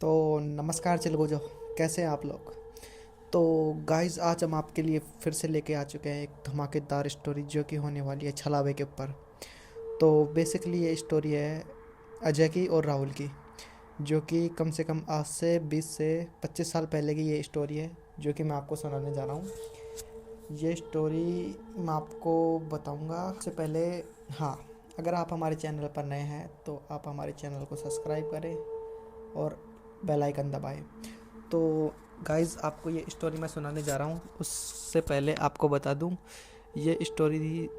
तो नमस्कार चिलगोजो, कैसे हैं आप लोग। तो गाइस, आज हम आपके लिए फिर से लेके आ चुके हैं एक धमाकेदार स्टोरी जो कि होने वाली है छलावे के ऊपर। तो बेसिकली ये स्टोरी है अजय की और राहुल की, जो कि कम से कम आज से 20 से 25 साल पहले की ये स्टोरी है जो कि मैं आपको सुनाने जा रहा हूँ। ये स्टोरी मैं आपको बताऊँगा उससे पहले। हाँ, अगर आप हमारे चैनल पर नए हैं तो आप हमारे चैनल को सब्सक्राइब करें और बेल आइकन दबाएं। तो गाइज़, आपको ये स्टोरी मैं सुनाने जा रहा हूँ उससे पहले आपको बता दूँ, ये स्टोरी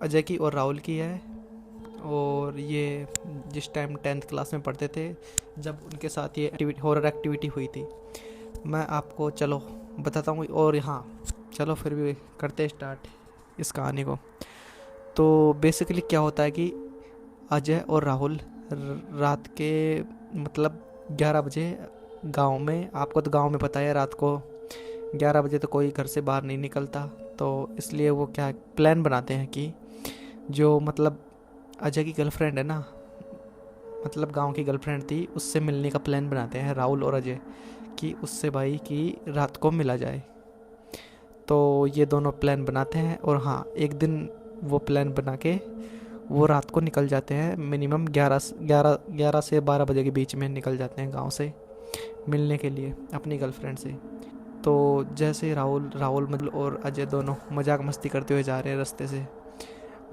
अजय की और राहुल की है। और ये जिस टाइम 10th क्लास में पढ़ते थे, जब उनके साथ ये एक्टिविटी हॉरर एक्टिविटी हुई थी। मैं आपको चलो बताता हूँ। और हाँ, चलो फिर भी करते स्टार्ट इस कहानी को। तो बेसिकली क्या होता है कि अजय और राहुल रात के मतलब 11 बजे गांव में, आपको तो गांव में पता है रात को 11 बजे तो कोई घर से बाहर नहीं निकलता। तो इसलिए वो क्या प्लान बनाते हैं कि जो मतलब अजय की गर्लफ्रेंड है ना, मतलब गांव की गर्लफ्रेंड थी, उससे मिलने का प्लान बनाते हैं राहुल और अजय कि उससे भाई की रात को मिला जाए। तो ये दोनों प्लान बनाते हैं और हाँ, एक दिन वो प्लान बना के वो रात को निकल जाते हैं। मिनिमम 11 से 12 बजे के बीच में निकल जाते हैं गांव से मिलने के लिए अपनी गर्लफ्रेंड से। तो जैसे राहुल राहुल मतलब और अजय दोनों मजाक मस्ती करते हुए जा रहे हैं रास्ते से।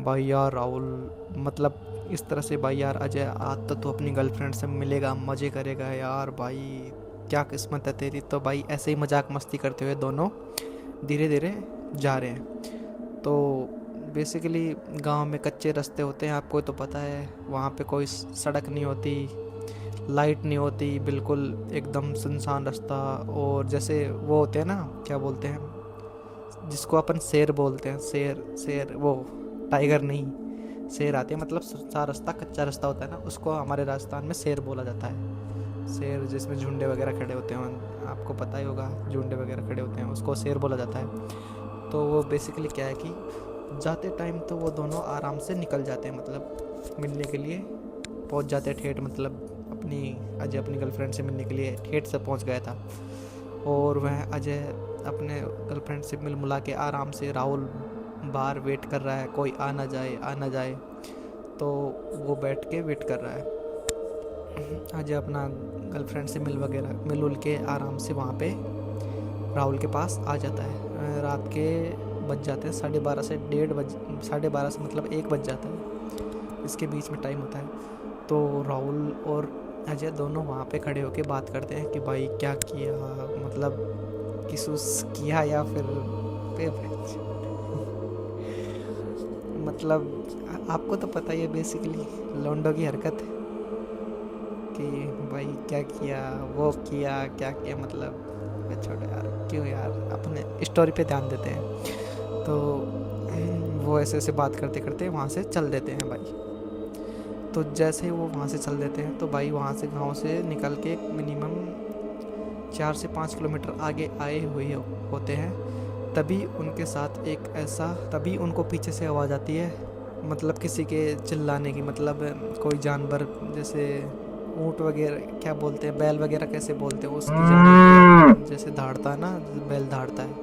भाई यार राहुल मतलब इस तरह से, भाई यार अजय आज तो तू अपनी गर्लफ्रेंड से मिलेगा, मज़े करेगा यार, भाई क्या किस्मत है तेरी। तो भाई ऐसे ही मजाक मस्ती करते हुए दोनों धीरे धीरे जा रहे हैं। तो बेसिकली गांव में कच्चे रास्ते होते हैं, आपको तो पता है। वहाँ पे कोई सड़क नहीं होती, लाइट नहीं होती, बिल्कुल एकदम सुनसान रास्ता। और जैसे वो होते हैं ना, क्या बोलते हैं जिसको अपन शेर बोलते हैं, शेर शेर वो टाइगर नहीं, शेर आते हैं, मतलब सारा रास्ता कच्चा रास्ता होता है ना, उसको हमारे राजस्थान में शेर बोला जाता है। शेर जिसमें झुंडे वगैरह खड़े होते हैं, आपको पता ही होगा, झुंडे वगैरह खड़े होते हैं, उसको शेर बोला जाता है। तो वो बेसिकली क्या है कि जाते टाइम तो वो दोनों आराम से निकल जाते हैं, मतलब मिलने के लिए पहुंच जाते हैं ठेठ, मतलब अपनी अजय अपनी गर्लफ्रेंड से मिलने के लिए ठेठ से पहुंच गया था। और वह अजय अपने गर्लफ्रेंड से मिल मुला के आराम से, राहुल बाहर वेट कर रहा है, कोई आ ना जाए आ ना जाए, तो वो बैठ के वेट कर रहा है। अजय अपना गर्लफ्रेंड से मिल उल के आराम से वहाँ पे राहुल के पास आ जाता है। रात के बज जाते हैं 12:30 से 1:30 12:30 से मतलब 1 बज जाता है, इसके बीच में टाइम होता है। तो राहुल और अजय दोनों वहाँ पे खड़े होके बात करते हैं कि भाई क्या किया, मतलब किसूस किया या फिर मतलब आपको तो पता ही है बेसिकली लौंडों की हरकत कि भाई क्या किया वो किया क्या किया, मतलब छोड़ो यार, क्यों यार, अपने स्टोरी पे ध्यान देते हैं। तो वो ऐसे ऐसे बात करते करते वहाँ से चल देते हैं भाई। तो जैसे ही वो वहाँ से चल देते हैं तो भाई वहाँ से गांव से निकल के मिनिमम 4 से 5 किलोमीटर आगे आए हुए होते हैं। तभी उनको पीछे से आवाज़ आती है, मतलब किसी के चिल्लाने की, मतलब कोई जानवर, जैसे ऊँट वगैरह क्या बोलते हैं, बैल वगैरह कैसे बोलते हैं, उसकी जैसे दहाड़ता है ना, बैल दहाड़ता है,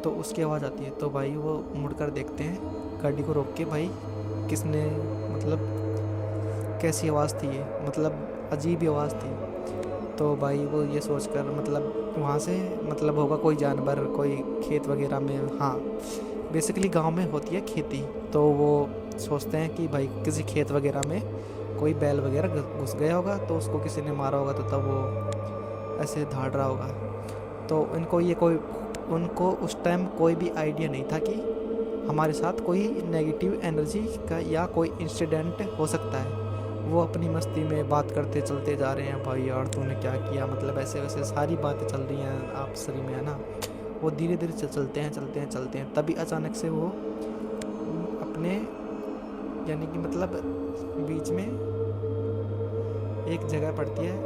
तो उसकी आवाज़ आती है। तो भाई वो मुड़कर देखते हैं गाड़ी को रोक के, भाई किसने, मतलब कैसी आवाज़ थी ये, मतलब अजीब ही आवाज़ थी। तो भाई वो ये सोचकर, मतलब वहाँ से मतलब होगा कोई जानवर, कोई खेत वगैरह में, हाँ बेसिकली गांव में होती है खेती। तो वो सोचते हैं कि भाई किसी खेत वगैरह में कोई बैल वगैरह घुस गया होगा, तो उसको किसी ने मारा होगा, तो तब वो ऐसे दहाड़ रहा होगा। तो उनको उस टाइम कोई भी आइडिया नहीं था कि हमारे साथ कोई नेगेटिव एनर्जी का या कोई इंसिडेंट हो सकता है। वो अपनी मस्ती में बात करते चलते जा रहे हैं, भाई यार तूने क्या किया, मतलब ऐसे वैसे सारी बातें चल रही हैं आपसरी में, है ना। वो धीरे धीरे चलते हैं, तभी अचानक से वो अपने, यानी कि मतलब बीच में एक जगह पड़ती है,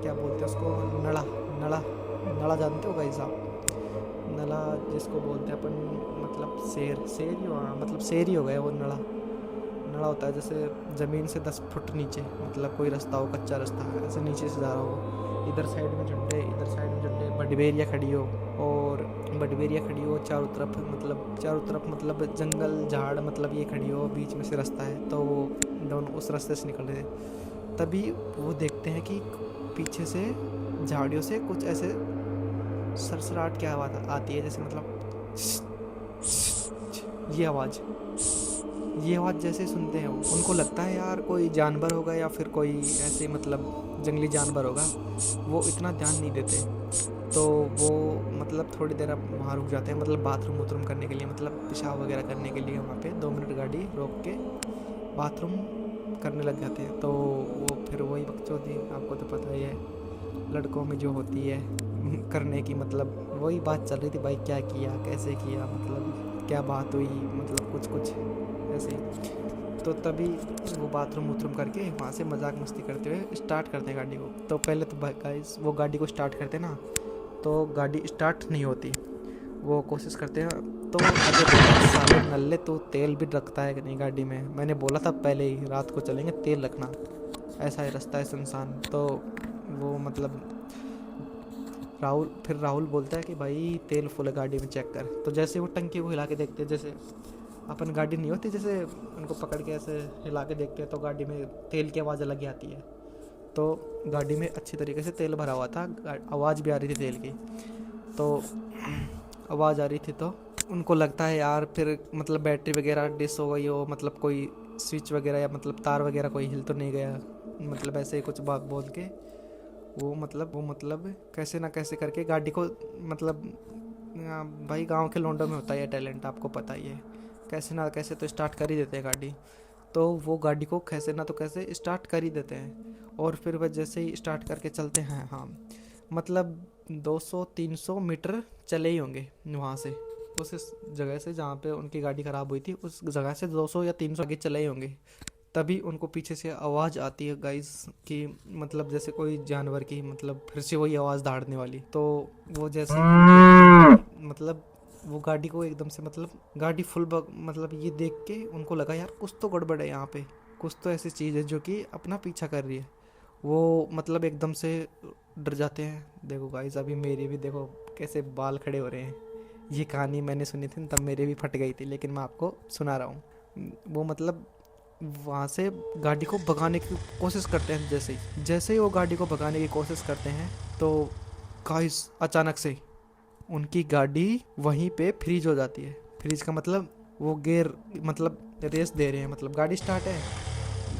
क्या बोलते हैं उसको, नला नला नला जानते हो भाई साहब, नला जिसको बोलते हैं अपन, मतलब शेर ही हुआ, मतलब शेर ही हो गया वो नला। नला होता है जैसे ज़मीन से 10 फुट नीचे, मतलब कोई रास्ता हो, कच्चा रास्ता है, ऐसे नीचे से जा रहा हो, इधर साइड में झंडे, इधर साइड में झंडे, बडबेरिया खड़ी हो, और बडबेरिया खड़ी हो चारों तरफ मतलब जंगल झाड़, मतलब ये खड़ी हो, बीच में से रास्ता है, तो वो दोनों उस रास्ते से निकल रहे थे। तभी वो देखते हैं कि पीछे से झाड़ियों से कुछ ऐसे सरसराहट की आवाज़ आती है, जैसे मतलब ये आवाज़ जैसे सुनते हैं उनको लगता है यार कोई जानवर होगा या फिर कोई ऐसे मतलब जंगली जानवर होगा। वो इतना ध्यान नहीं देते, तो वो मतलब थोड़ी देर अब वहाँ रुक जाते हैं, मतलब बाथरूम वूथरूम करने के लिए, मतलब पेशाब वगैरह करने के लिए वहाँ पे 2 मिनट गाड़ी रोक के बाथरूम करने लग जाते हैं। तो वो फिर वही बकचोदी, आपको तो पता ही है लड़कों में जो होती है करने की, मतलब वही बात चल रही थी, भाई क्या किया, कैसे किया, मतलब क्या बात हुई, मतलब कुछ ऐसे ही। तो तभी वो बाथरूम वूथरूम करके वहाँ से मजाक मस्ती करते हुए स्टार्ट करते हैं गाड़ी को। तो पहले तो गाइस वो गाड़ी को स्टार्ट करते ना, तो गाड़ी स्टार्ट नहीं होती। वो कोशिश करते हैं, तो अरे साले नल्ले, तो तेल भी रखता है कि नहीं गाड़ी में? मैंने बोला था पहले ही रात को चलेंगे, तेल रखना, ऐसा है रास्ता है सुनसान। तो वो मतलब राहुल बोलता है कि भाई तेल फुल है गाड़ी में, चेक कर। तो जैसे वो टंकी को हिला के देखते हैं, जैसे अपन गाड़ी नहीं होती, जैसे उनको पकड़ के ऐसे हिला के देखते हैं, तो गाड़ी में तेल की आवाज़ अलग ही आती है। तो गाड़ी में अच्छी तरीके से तेल भरा हुआ था, आवाज़ भी आ रही थी तेल की। तो आवाज़ आ रही थी, तो उनको लगता है यार फिर मतलब बैटरी वगैरह डिस हो गई हो, मतलब कोई स्विच वगैरह या मतलब तार वगैरह कोई हिल तो नहीं गया, मतलब ऐसे ही कुछ बात बोल के वो मतलब कैसे ना कैसे करके गाड़ी को, मतलब भाई गांव के लोंडों में होता है टैलेंट, आपको पता ही है, कैसे ना कैसे तो स्टार्ट कर ही देते हैं गाड़ी। तो वो गाड़ी को कैसे ना तो कैसे स्टार्ट कर ही देते हैं, और फिर वह जैसे ही स्टार्ट करके चलते हैं, हाँ मतलब 200-300 मीटर चले ही होंगे वहाँ से, उस जगह से जहाँ पे उनकी गाड़ी ख़राब हुई थी, उस जगह से 200 या 300 आगे चले ही होंगे। तभी उनको पीछे से आवाज़ आती है गाइस कि मतलब जैसे कोई जानवर की, मतलब फिर से वही आवाज़ दहाड़ने वाली। तो वो जैसे मतलब वो गाड़ी को एकदम से, मतलब गाड़ी फुल मतलब ये देख के उनको लगा यार कुछ तो गड़बड़ है यहाँ पे, कुछ तो ऐसी चीज़ है जो कि अपना पीछा कर रही है। वो मतलब एकदम से डर जाते हैं। देखो गाइस अभी मेरी भी देखो कैसे बाल खड़े हो रहे हैं। ये कहानी मैंने सुनी थी तब मेरे भी फट गई थी, लेकिन मैं आपको सुना रहा हूँ। वो मतलब वहाँ से गाड़ी को भगाने की कोशिश करते हैं, जैसे ही वो गाड़ी को भगाने की कोशिश करते हैं, तो गाइस अचानक से उनकी गाड़ी वहीं पे फ्रीज हो जाती है। फ्रीज का मतलब वो गेयर, मतलब रेस दे रहे हैं, मतलब गाड़ी स्टार्ट है,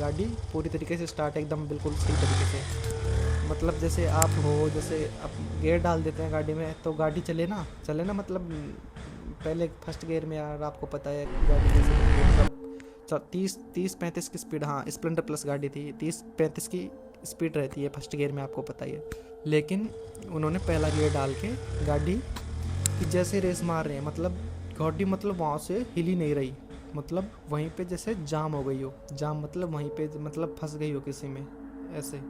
गाड़ी पूरी तरीके से स्टार्ट है, एकदम बिल्कुल सही तरीके से। मतलब जैसे आप हो, जैसे आप गेयर डाल देते हैं गाड़ी में तो गाड़ी चले ना, मतलब पहले फर्स्ट गियर में, यार आपको पता है गाड़ी जैसे 30-35 की स्पीड, हाँ स्प्लेंडर प्लस गाड़ी थी, 30-35 की स्पीड रहती है फर्स्ट गियर में, आपको पता ही है। लेकिन उन्होंने पहला गियर डाल के गाड़ी की जैसे रेस मार रहे हैं, मतलब गाड़ी मतलब वहाँ से हिल ही नहीं रही, मतलब वहीं पे जैसे जाम हो गई हो, जाम मतलब वहीं पे मतलब फंस गई हो किसी में, ऐसे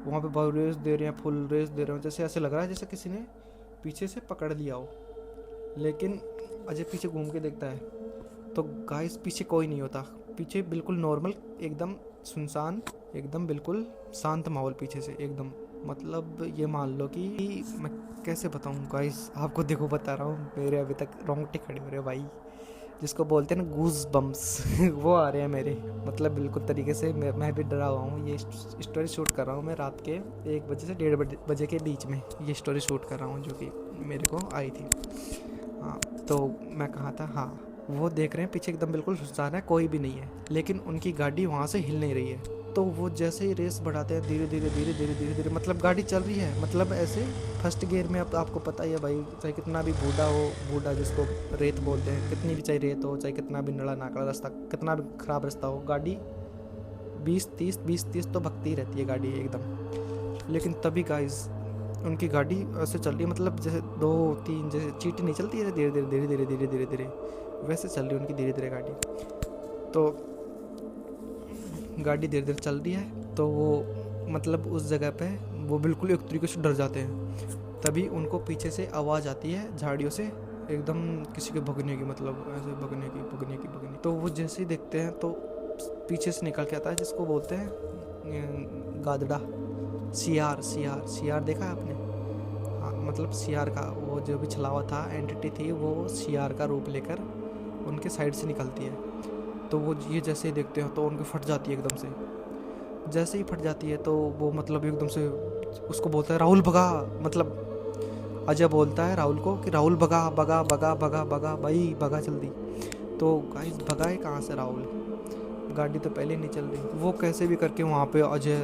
वहाँ पे बहुत रेस दे रहे हैं, फुल रेस दे रहे हो, जैसे ऐसे लग रहा है जैसे किसी ने पीछे से पकड़ लिया हो। लेकिन अजय पीछे घूम के देखता है तो गाइस पीछे कोई नहीं होता, पीछे बिल्कुल नॉर्मल, एकदम सुनसान, एकदम बिल्कुल शांत माहौल पीछे से एकदम। मतलब ये मान लो कि मैं कैसे बताऊँ गाइस आपको, देखो बता रहा हूँ, मेरे अभी तक रोंगटे खड़े हो रहे हैं भाई, जिसको बोलते हैं ना गूज बम्स वो आ रहे हैं मेरे, मतलब बिल्कुल तरीके से मैं भी डरा हुआ हूँ। ये स्टोरी शूट कर रहा हूँ मैं रात के 1 बजे से 1:30 बजे के बीच में ये स्टोरी शूट कर रहा हूँ, जो कि मेरे को आई थी। हाँ तो मैं कहा था, हाँ वो देख रहे हैं पीछे एकदम बिल्कुल सुनसान है, कोई भी नहीं है, लेकिन उनकी गाड़ी वहाँ से हिल नहीं रही है। तो वो जैसे ही रेस बढ़ाते हैं, धीरे धीरे मतलब गाड़ी चल रही है, मतलब ऐसे फर्स्ट गियर में, अब आपको पता ही है भाई, चाहे कितना भी बूढ़ा हो, बूढ़ा जिसको रेत बोलते हैं, कितनी भी चाहे रेत हो, चाहे कितना भी नड़ा नाकड़ा रास्ता, कितना भी ख़राब रास्ता हो, गाड़ी 20-30 तो भगती ही रहती है गाड़ी एकदम। लेकिन तभी गाइस उनकी गाड़ी ऐसे चल रही है, मतलब जैसे 2-3 जैसे चीटी नहीं चलती है, धीरे धीरे वैसे चल रही है उनकी धीरे धीरे गाड़ी। तो गाड़ी धीरे धीरे चल रही है, तो वो मतलब उस जगह पे वो बिल्कुल एक तरीके से डर जाते हैं। तभी उनको पीछे से आवाज़ आती है झाड़ियों से, एकदम किसी के भगने की, मतलब ऐसे भगने की। तो वो जैसे ही देखते हैं तो पीछे से निकल के आता है, जिसको बोलते हैं गादड़ा, सीआर देखा है आपने? हाँ, मतलब सीआर का वो जो भी छलावा था, एंटिटी थी, वो सीआर का रूप लेकर उनके साइड से निकलती है। तो वो ये जैसे ही देखते हो तो उनकी फट जाती है एकदम से। जैसे ही फट जाती है तो वो मतलब एकदम से उसको बोलता है राहुल भगा, मतलब अजय बोलता है राहुल को कि राहुल भगा भगा भगा भगा भगा भाई भगा जल्दी। तो गाइस भगाए कहाँ से राहुल, गाड़ी तो पहले नहीं चल रही। वो कैसे भी करके वहाँ पे अजय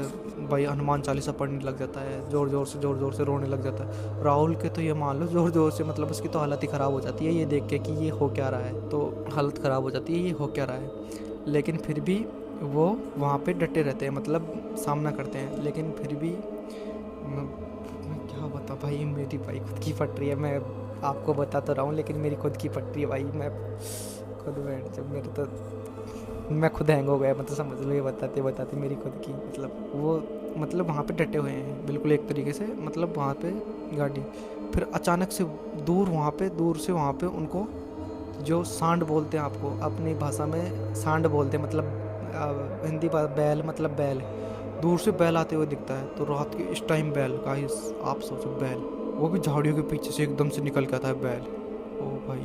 भाई हनुमान चालीसा पढ़ने लग जाता है, ज़ोर ज़ोर से रोने लग जाता है। राहुल के तो ये मान लो ज़ोर से मतलब उसकी तो हालत ही ख़राब हो जाती है ये देख के कि ये हो क्या रहा है, तो हालत ख़राब हो जाती है ये हो क्या रहा है। लेकिन फिर भी वो वहाँ पे डटे रहते हैं, मतलब सामना करते हैं। लेकिन फिर भी मैं क्या बता भाई, मेरी भाई खुद की फट रही है। मैं आपको बता तो रहा हूँ लेकिन मेरी खुद की फट रही है भाई। मैं खुद बैठ जब मेरे तो मैं खुद हैंग हो गया, मतलब समझ लो। ये बताते बताते मेरी खुद की मतलब वो मतलब वहाँ पे डटे हुए हैं बिल्कुल एक तरीके से, मतलब वहाँ पे गाड़ी। फिर अचानक से दूर से वहाँ पे उनको जो सांड बोलते हैं, आपको अपनी भाषा में सांड बोलते हैं, मतलब हिंदी बैल, मतलब बैल। दूर से बैल आते हुए दिखता है। तो रात के इस टाइम बैल, गाइस आप सोचो बैल, वो भी झाड़ियों के पीछे से एकदम से निकल के आता है बैल। ओ भाई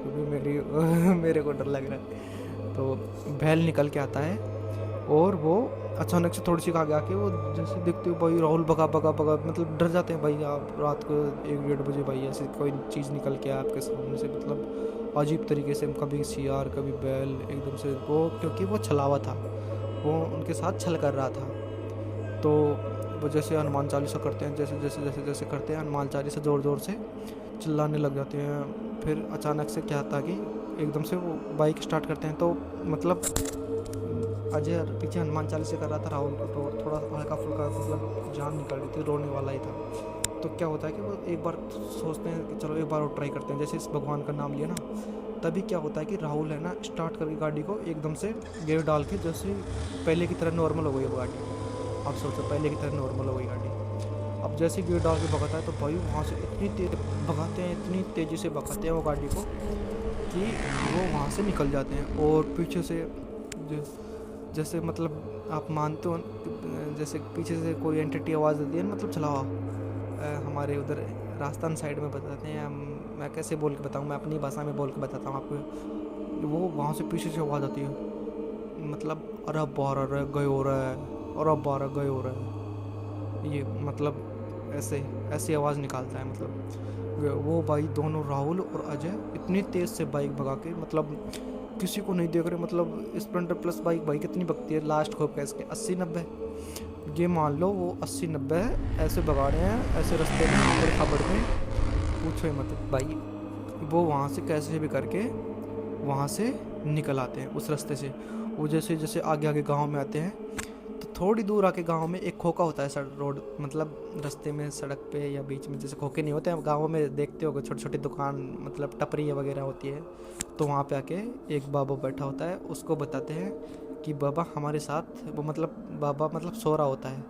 अभी मेरे को डर लग रहा है। तो बैल निकल के आता है और वो अचानक से थोड़ी सी आगे आके वो जैसे देखते हो भाई राहुल भगा भगा भगा, मतलब डर जाते हैं भाई आप। रात को 1-1:30 बजे भाई ऐसे कोई चीज़ निकल के आपके सामने से, मतलब अजीब तरीके से, कभी सियार कभी बैल एकदम से। वो क्योंकि वो छलावा था, वो उनके साथ छल कर रहा था। तो वो जैसे हनुमान चालीसा करते हैं, जैसे करते हैं हनुमान चालीसा, ज़ोर से चिल्लाने लग जाते हैं। फिर अचानक से क्या था कि एकदम से वो बाइक स्टार्ट करते हैं। तो मतलब अजय पीछे हनुमान चालीसा कर रहा था, राहुल को तो थोड़ा हल्का फुल्का मतलब जान निकल रही थी, रोने वाला ही था। तो क्या होता है कि वो एक बार सोचते हैं कि चलो एक बार और ट्राई करते हैं, जैसे इस भगवान का नाम लिया ना, तभी क्या होता है कि राहुल है ना स्टार्ट करके गाड़ी को एकदम से गियर डाल के जैसे पहले की तरह नॉर्मल हो गई वो गाड़ी। अब सोचो पहले की तरह नॉर्मल हो गई गाड़ी। अब जैसे गियर डाल के भगाता है तो भाई वहाँ से इतनी तेज भगाते हैं, इतनी तेज़ी से भगाते हैं वो गाड़ी को कि वो वहाँ से निकल जाते हैं। और पीछे से जैसे मतलब आप मानते हो जैसे पीछे से कोई एंटिटी आवाज़ देती है, मतलब चलाओ। हमारे उधर राजस्थान साइड में बताते हैं, मैं कैसे बोल के बताऊँ, मैं अपनी भाषा में बोल के बताता हूँ आपको। वो वहाँ से पीछे से आवाज़ आती है, मतलब अरे बारह रह गए हो रहा है, अरे बारह गए हो रहा है, ये मतलब ऐसे ऐसी आवाज़ निकालता है। मतलब वो भाई दोनों राहुल और अजय इतनी तेज़ से बाइक भगा के, मतलब किसी को नहीं देख रहे, मतलब स्प्लेंडर प्लस बाइक भाई कितनी भगती है, लास्ट खोप का इसके 80-90, ये मान लो वो 80-90 ऐसे भगा रहे हैं ऐसे रास्ते में ऊपर खबड़ में, पूछो ही मत भाई। वो वहाँ से कैसे भी करके वहाँ से निकल आते हैं उस रास्ते से। वो जैसे जैसे आगे आगे गांव में आते हैं तो थोड़ी दूर आके गांव में एक खोखा होता है, सड़क रोड, मतलब रास्ते में सड़क पे या बीच में जैसे खोखे नहीं होते हैं गाँव में, देखते हो छोटी छोटी दुकान, मतलब टपरी वगैरह होती है। तो वहाँ पे आके एक बाबा बैठा होता है, उसको बताते हैं कि बाबा हमारे साथ, वो मतलब बाबा मतलब सो रहा होता है।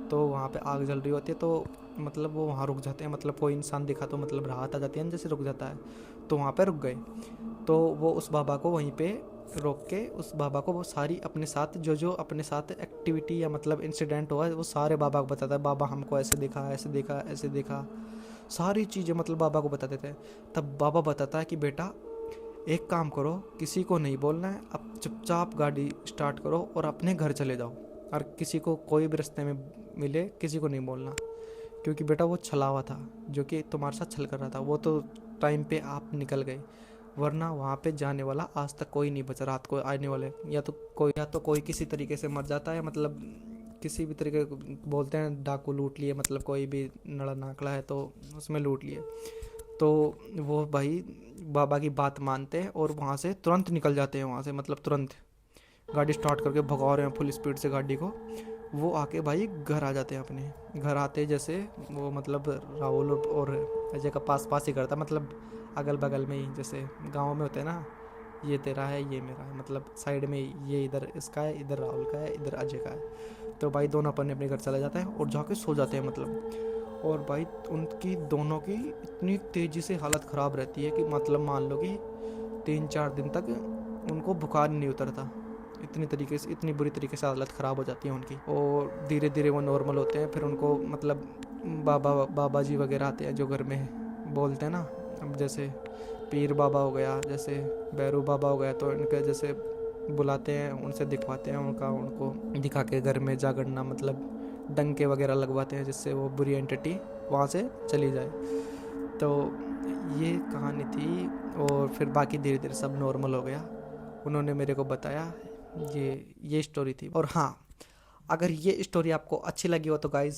तो वहाँ पे आग जल रही होती है, तो मतलब वो वहाँ रुक जाते हैं, मतलब कोई इंसान दिखा तो मतलब राहत आ जाती है ना, जैसे रुक जाता है। तो वहाँ पे रुक गए। तो वो उस बाबा को वहीं पे रोक के, उस बाबा को वो सारी अपने साथ जो अपने साथ एक्टिविटी या मतलब इंसिडेंट हुआ वो सारे बाबा को बताता है। बाबा हमको ऐसे देखा ऐसे देखा ऐसे देखा, सारी चीज़ें मतलब बाबा को बता देते हैं। तब बाबा बताता है कि बेटा एक काम करो, किसी को नहीं बोलना है, अब चुपचाप गाड़ी स्टार्ट करो और अपने घर चले जाओ, और किसी को कोई भी रास्ते में मिले किसी को नहीं बोलना, क्योंकि बेटा वो छलावा था जो कि तुम्हारे साथ छल कर रहा था। वो तो टाइम पे आप निकल गए, वरना वहाँ पे जाने वाला आज तक कोई नहीं बचा। रात को आने वाले या तो कोई किसी तरीके से मर जाता है, मतलब किसी भी तरीके बोलते हैं डाकू लूट लिए, मतलब कोई भी नड़ा नाकड़ा है तो उसमें लूट लिए। तो वो भाई बाबा की बात मानते हैं और वहाँ से तुरंत निकल जाते हैं, वहाँ से मतलब तुरंत गाड़ी स्टार्ट करके भगा रहे हैं फुल स्पीड से गाड़ी को। वो आके भाई घर आ जाते हैं, अपने घर आते जैसे वो मतलब राहुल और अजय का पास ही करता, मतलब अगल बगल में ही, जैसे गाँव में होते हैं ना, ये तेरा है ये मेरा है, मतलब साइड में ये इधर इसका है, इधर राहुल का है, इधर अजय का है। तो भाई दोनों अपने अपने घर चले जाते हैं और जाके सो जाते हैं मतलब। और भाई उनकी दोनों की इतनी तेज़ी से हालत ख़राब रहती है कि मतलब मान लो कि 3-4 दिन तक उनको बुखार नहीं उतरता। इतनी बुरी तरीके से हालत ख़राब हो जाती है उनकी। और धीरे धीरे वो नॉर्मल होते हैं। फिर उनको मतलब बाबा जी वगैरह आते हैं जो घर में बोलते हैं ना। अब जैसे पीर बाबा हो गया, जैसे बैरू बाबा हो गया, तो इनके जैसे बुलाते हैं, उनसे दिखवाते हैं, उनको दिखा के घर में जागरना मतलब डंके वगैरह लगवाते हैं, जिससे वो बुरी एंटिटी वहाँ से चली जाए। तो ये कहानी थी। और फिर बाकी धीरे धीरे सब नॉर्मल हो गया। उन्होंने मेरे को बताया, ये स्टोरी थी। और हाँ, अगर ये स्टोरी आपको अच्छी लगी हो तो गाइज़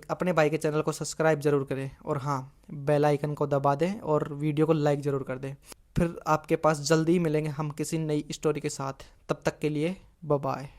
अपने भाई के चैनल को सब्सक्राइब ज़रूर करें। और हाँ, बेल आइकन को दबा दें और वीडियो को लाइक ज़रूर कर दें। फिर आपके पास जल्दी ही मिलेंगे हम किसी नई स्टोरी के साथ। तब तक के लिए बाय बाय।